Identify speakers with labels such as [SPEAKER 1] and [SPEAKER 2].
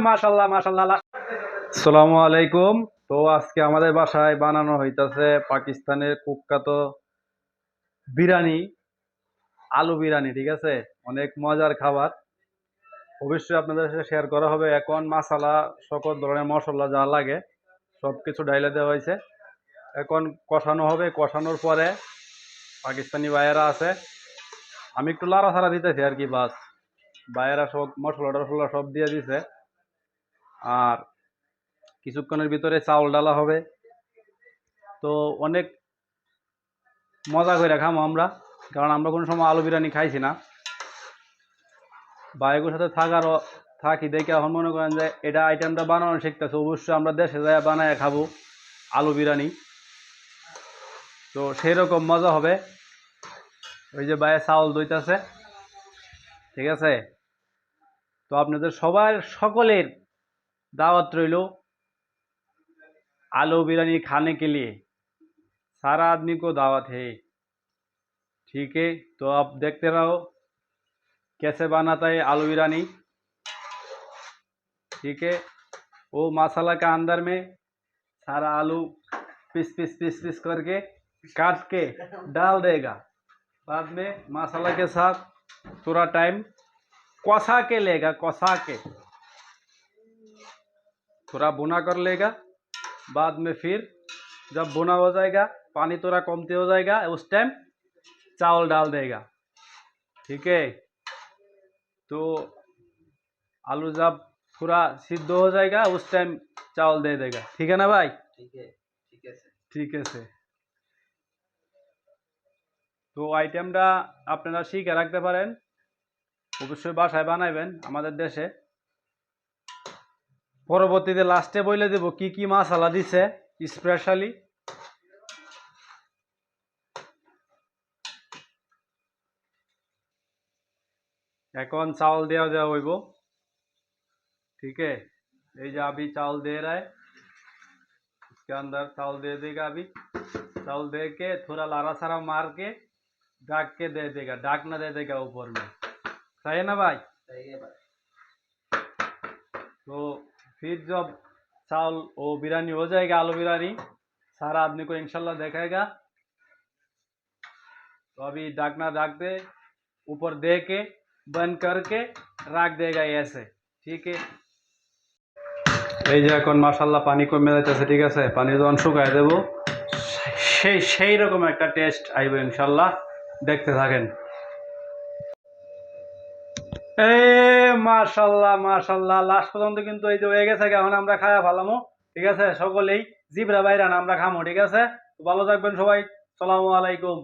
[SPEAKER 1] মাশাল্লাহ মাশাল্লাহ। আসসালামু আলাইকুম। তো আজকে আমাদের বাসায় বানানো হইতাছে পাকিস্তানের কুখ্যাত বিরিয়ানি, আলু বিরিয়ানি। ঠিক আছে, অনেক মজার খাবার। অবশ্যই আপনাদের সাথে শেয়ার করা হবে। এখন মশলা, সকল ধরনের মশলা যা লাগে সবকিছু ডাইলে দেওয়া হয়েছে। এখন কষানো হবে। কষানোর পরে পাকিস্তানি ভাইয়েরা আছে, আমি একটু লাড়াছাড়া দিতেছি আর কি, বাস। ভাইয়েরা সব মশলা টশলা সব দিয়ে দিছে। আর কিছুক্ষণের ভিতরে চাউল ডালা হবে। তো অনেক মজা করে খামো আমরা, কারণ আমরা কোনো সময় আলু বিরিয়ানি খাইছি না। বাইকের সাথে থাকি দেখে এখন মনে করেন যে এটা আইটেমটা বানানো শিখতেছে। অবশ্যই আমরা দেশে যাই বানায় খাবো আলু বিরিয়ানি। তো সেই রকম মজা হবে। ওই যে বাইরে চাউল দইতেছে, ঠিক আছে। তো আপনাদের সবার সকলের दावत रही आलू बिरयानी खाने के लिए। सारा आदमी को दावत है, ठीक है। तो आप देखते रहो कैसे बनाता है आलू बिरयानी, ठीक है। वो मसाला का अंदर में सारा आलू पीस पीस पीस पीस करके काट के डाल देगा। बाद में मसाला के साथ थोड़ा टाइम कसा के लेगा, कसा के थोड़ा बुना कर लेगा। बाद में फिर जब बुना हो जाएगा, पानी थोड़ा कमते हो जाएगा, उस टाइम चावल डाल देगा, ठीक है। तो आलू जब पूरा सिद्ध हो जाएगा उस टाइम चावल दे देगा, ठीक है ना भाई?
[SPEAKER 2] ठीक है, ठीक है सर।
[SPEAKER 1] ठीक है सर। তো আইটেমটা আপনারা শিখে রাখতে পারেন, অবশ্যই বাসায় বানাইবেন আমাদের দেশে। পরবর্তীতে লাস্টে বলে দেব কি কি মশলা দিছে স্পেশালি। এখন चावल देवा देवा হইব, ठीक है। ये जो अभी चावल दे रहा है, इसके अंदर चावल दे देगा। अभी चावल दे के थोड़ा लारा सारा मार के ढक के दे देगा, ढकना दे देगा ऊपर में। सही है ना भाई?
[SPEAKER 2] सही है भाई।
[SPEAKER 1] तो फिर जब चावल वो बिरयानी हो जाएगा, आलू बिरयानी, सारा आदमी को इंशाल्लाह देखेगा। तो अभी ढकना ढक दे, ऊपर दे के बंद करके रख देगा ऐसे, ठीक है। এই যে এখন মাশাআল্লাহ পানি কমে যাইতেছে, ঠিক আছে। পানি যখন শুকায় দেব সেই রকম একটা টেস্ট আইবে ইনশাআল্লাহ, দেখতে থাকেন। মাশাআল্লাহ মাশাআল্লাহ, লাস্ট পর্যন্ত কিন্তু এই যে হয়ে গেছে। এখন আমরা খায়া ফেলামো, ঠিক আছে। সকলেই জিবরা বাইরান আমরা খামো, ঠিক আছে। ভালো থাকবেন সবাই। সালামু আলাইকুম।